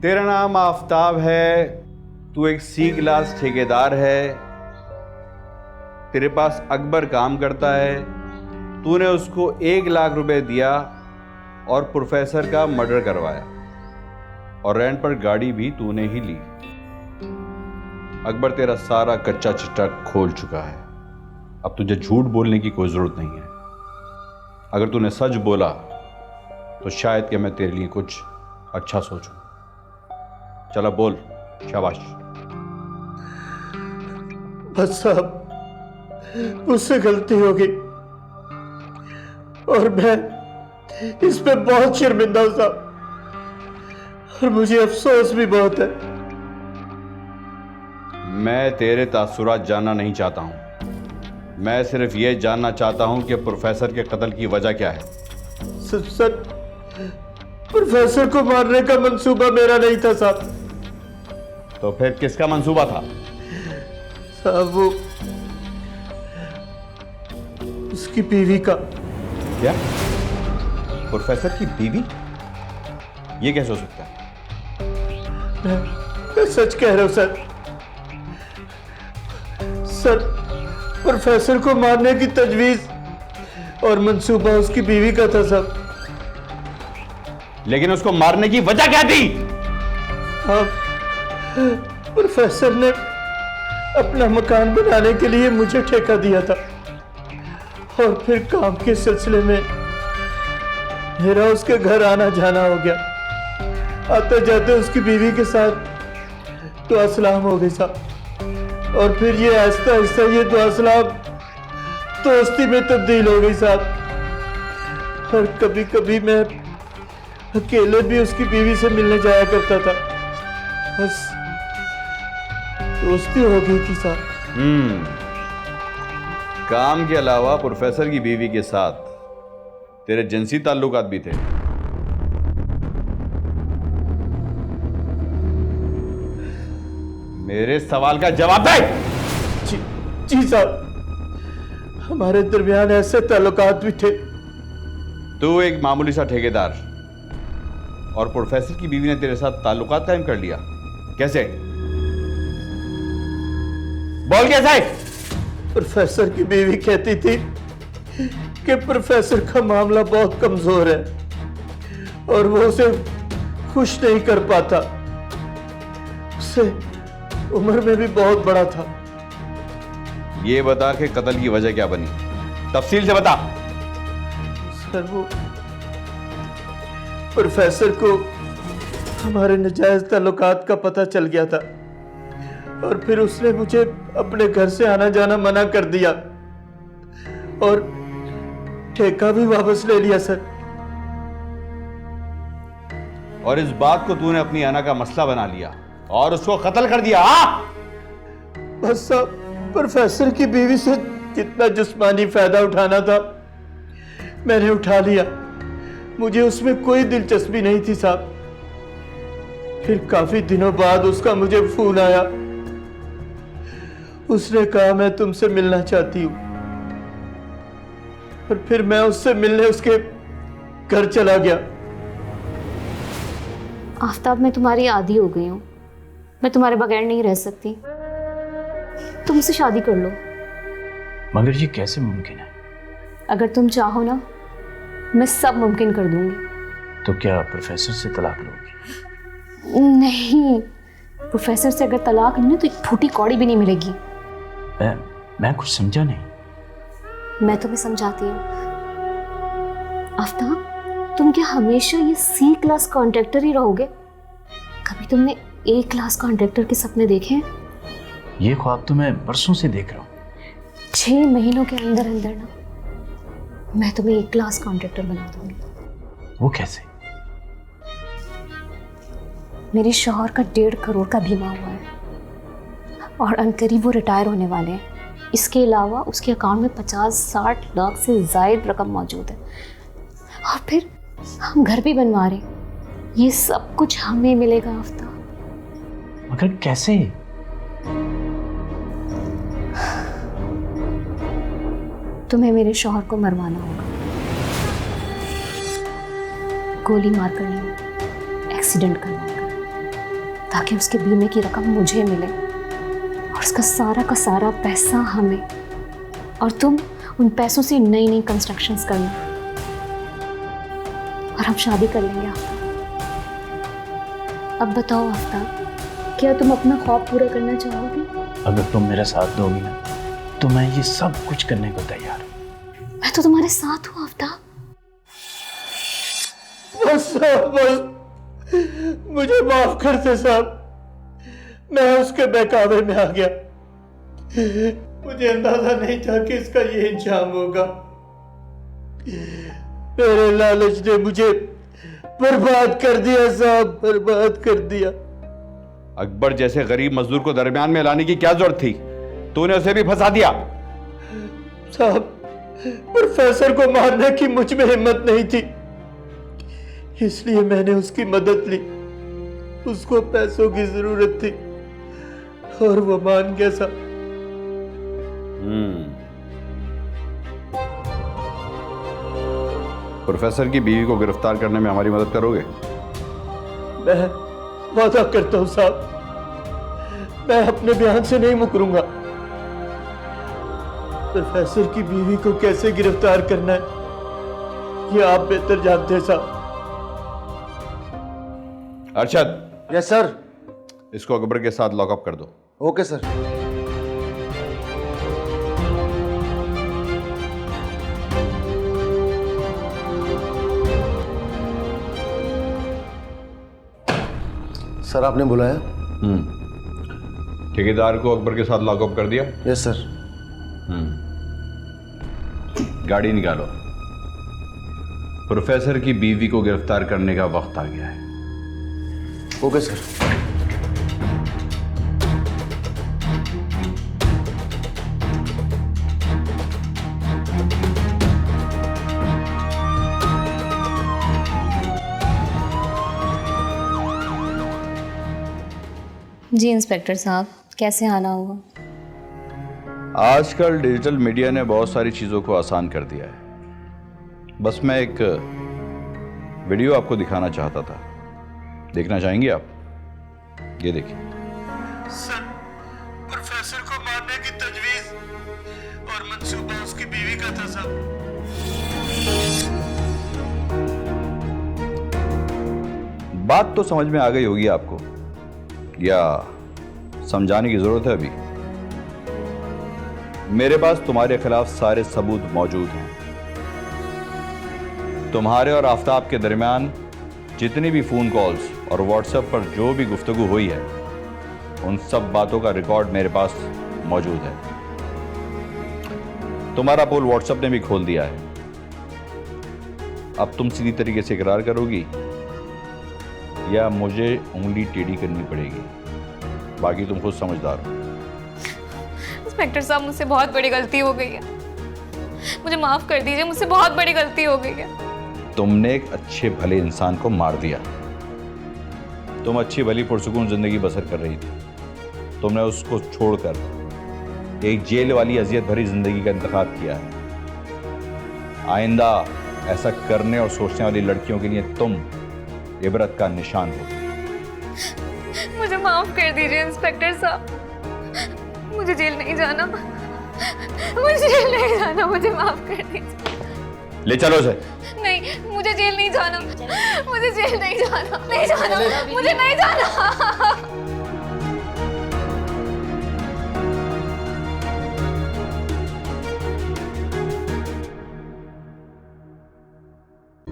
तेरा नाम आफताब है, तू एक सी क्लास ठेकेदार है, तेरे पास अकबर काम करता है, तूने उसको 1 लाख रुपए दिया और प्रोफेसर का मर्डर करवाया और रेंट पर गाड़ी भी तूने ही ली। अकबर तेरा सारा कच्चा चिट्ठा खोल चुका है। अब तुझे झूठ बोलने की कोई जरूरत नहीं है। अगर तूने सच बोला तो शायद कि मैं तेरे लिए कुछ अच्छा सोचूं। चला बोल, शाबाश। बस साहब, मुझसे गलती हो गई और मैं इस पे बहुत शर्मिंदा हूं साहब, और मुझे अफसोस भी बहुत है। मैं तेरे तासुरात जानना नहीं चाहता हूं, मैं सिर्फ ये जानना चाहता हूं कि प्रोफेसर के कत्ल की वजह क्या है। सर, प्रोफेसर को मारने का मंसूबा मेरा नहीं था साहब। तो फिर किसका मंसूबा था? साहब वो उसकी बीवी का। क्या? प्रोफेसर की बीवी? ये कैसे हो सकता है? मैं सच कह रहा हूं सर। सर, प्रोफेसर को मारने की तजवीज और मंसूबा उसकी बीवी का था साहब। लेकिन उसको मारने की वजह क्या थी? अब प्रोफेसर ने अपना मकान बनाने के लिए मुझे ठेका दिया था और फिर काम के सिलसिले में मेरा उसके घर आना जाना हो गया। आते जाते उसकी बीवी के साथ दुआ सलाम हो गई साहब, और फिर ये आहिस्ता आहिस्ता ये दुआ सलाम दोस्ती में तब्दील हो गई साहब। और कभी कभी मैं अकेले भी उसकी बीवी से मिलने जाया करता था। बस दोस्ती हो गई थी साहब। काम के अलावा प्रोफेसर की बीवी के साथ तेरे जिनसी ताल्लुकात भी थे? मेरे सवाल का जवाब दे। जी साहब, हमारे दरमियान ऐसे ताल्लुकात भी थे। तू एक मामूली सा ठेकेदार और प्रोफेसर की बीवी ने तेरे साथ ताल्लुकात कायम कर लिया, कैसे? बोल कैसे? प्रोफेसर की बीवी कहती थी कि प्रोफेसर का मामला बहुत कमजोर है और वो उसे खुश नहीं कर पाता। उसे उम्र में भी बहुत बड़ा था। ये बता कि कत्ल की वजह क्या बनी, तफसील से बता। सर, वो प्रोफेसर को हमारे नाजायज ताल्लुकात का पता चल गया था और फिर उसने मुझे अपने घर से आना जाना मना कर दिया और ठेका भी वापस ले लिया सर। और इस बात को तूने अपनी अना का मसला बना लिया और उसको कत्ल कर दिया? हाँ? बस साहब, प्रोफेसर की बीवी से जितना जिस्मानी फायदा उठाना था मैंने उठा लिया। मुझे उसमें कोई दिलचस्पी नहीं थी साहब। फिर काफी दिनों बाद उसका मुझे फोन आया। उसने कहा मैं तुमसे मिलना चाहती हूं, और फिर मैं उससे मिलने उसके घर चला गया। आफताब, मैं तुम्हारी आदी हो गई हूं, मैं तुम्हारे बगैर नहीं रह सकती। तुम मुझसे शादी कर लो। मगर ये कैसे मुमकिन है? अगर तुम चाहो ना, मैं सब मुमकिन कर दूंगी। तो क्या प्रोफेसर से तलाक लोगी? नहीं, प्रोफेसर से अगर तलाक नहीं तो एक फूटी कौड़ी भी नहीं मिलेगी। मैं कुछ समझा नहीं। मैं तुम्हें समझाती हूँ। आफताब, तुम क्या हमेशा ये सी क्लास कॉन्ट्रैक्टर ही रहोगे? कभी तुमने ए क्लास कॉन्ट्रैक्टर के सपने देखे हैं? ये ख्वाब तो मैं बरसों से देख रहा हूँ। 6 महीनों के अंदर अंदर ना मैं तुम्हें एक क्लास कॉन्ट्रैक्टर बना दूंगी। वो कैसे? मेरे शौहर का 1.5 करोड़ का बीमा हुआ है और अनकरीब वो रिटायर होने वाले हैं। इसके अलावा उसके अकाउंट में 50-60 लाख से ज़ायद रकम मौजूद है और फिर हम घर भी बनवा रहे हैं। ये सब कुछ हमें मिलेगा आफताब। मगर कैसे? तुम्हें मेरे शौहर को मरवाना होगा, गोली मार कर नहीं, एक्सीडेंट करना होगा। ताकि उसके बीमे की रकम मुझे मिले और उसका सारा का सारा पैसा हमें, और तुम उन पैसों से नई नई कंस्ट्रक्शंस करना और हम शादी कर लेंगे आफ्ताब। अब बताओ आफ्ताब, क्या तुम अपना ख्वाब पूरा करना चाहोगे? अगर तुम मेरा साथ दोगी ना तो मैं ये सब कुछ करने को तैयार हूँ। मैं तो तुम्हारे साथ हूँ आफ्ताब। बस साहब, बस मुझे माफ कर दे साहब, मैं उसके बहकावे में आ गया। मुझे अंदाजा नहीं था कि इसका ये इंजाम होगा। मेरे लालच ने मुझे बर्बाद कर दिया साहब, बर्बाद कर दिया। अकबर जैसे गरीब मजदूर को दरमियान में लाने की क्या जरूरत थी? तूने उसे भी फंसा दिया। साहब, प्रोफेसर को मारने की मुझ में हिम्मत नहीं थी, इसलिए मैंने उसकी मदद ली। उसको पैसों की जरूरत थी और वो मान गया साहब। प्रोफेसर की बीवी को गिरफ्तार करने में हमारी मदद करोगे? मैं वादा करता हूं साहब, मैं अपने बयान से नहीं मुकरूंगा। प्रोफेसर की बीवी को कैसे गिरफ्तार करना है ये आप बेहतर जानते हैं साहब। Arshad, yes sir. इसको अकबर के साथ लॉकअप कर दो। Okay sir. सर आपने बुलाया? ठेकेदार को अकबर के साथ लॉकअप कर दिया? Yes sir. गाड़ी निकालो, प्रोफेसर की बीवी को गिरफ्तार करने का वक्त आ गया है। Okay sir. जी इंस्पेक्टर साहब, कैसे आना होगा? आजकल डिजिटल मीडिया ने बहुत सारी चीज़ों को आसान कर दिया है। बस मैं एक वीडियो आपको दिखाना चाहता था, देखना चाहेंगे आप? ये देखिए। सर, प्रोफेसर को मारने की तजवीज और मंसूबा उसकी बीवी का था साहब। बात तो समझ में आ गई होगी आपको, या समझाने की जरूरत है अभी? मेरे पास तुम्हारे खिलाफ सारे सबूत मौजूद हैं। तुम्हारे और आफ्ताब के दरमियान जितनी भी फोन कॉल्स और व्हाट्सएप पर जो भी गुफ्तगू हुई है, उन सब बातों का रिकॉर्ड मेरे पास मौजूद है। तुम्हारा पोल व्हाट्सएप ने भी खोल दिया है। अब तुम सीधी तरीके से इकरार करोगी या मुझे उंगली टेढ़ी करनी पड़ेगी? बाकी तुम खुद समझदार हो। इंस्पेक्टर साहब, मुझसे बहुत बड़ी गलती हो गई है, मुझे माफ कर दीजिए, मुझसे बहुत बड़ी गलती हो गई है। तुमने एक अच्छे भले इंसान को मार दिया। तुम अच्छी भली पुरसुकून जिंदगी बसर कर रही थी, तुमने उसको छोड़कर एक जेल वाली अजियत भरी जिंदगी का इंतखाब किया है। आइंदा ऐसा करने और सोचने वाली लड़कियों के लिए तुम इबरत का निशान हो। मुझे माफ कर दीजिए इंस्पेक्टर साहब, मुझे जेल नहीं जाना, मुझे जेल नहीं जाना, मुझे माफ कर दीजिए। ले चलो उसे। नहीं, मुझे जेल नहीं जाना, मुझे जेल नहीं जाना, नहीं जाना, मुझे नहीं जाना।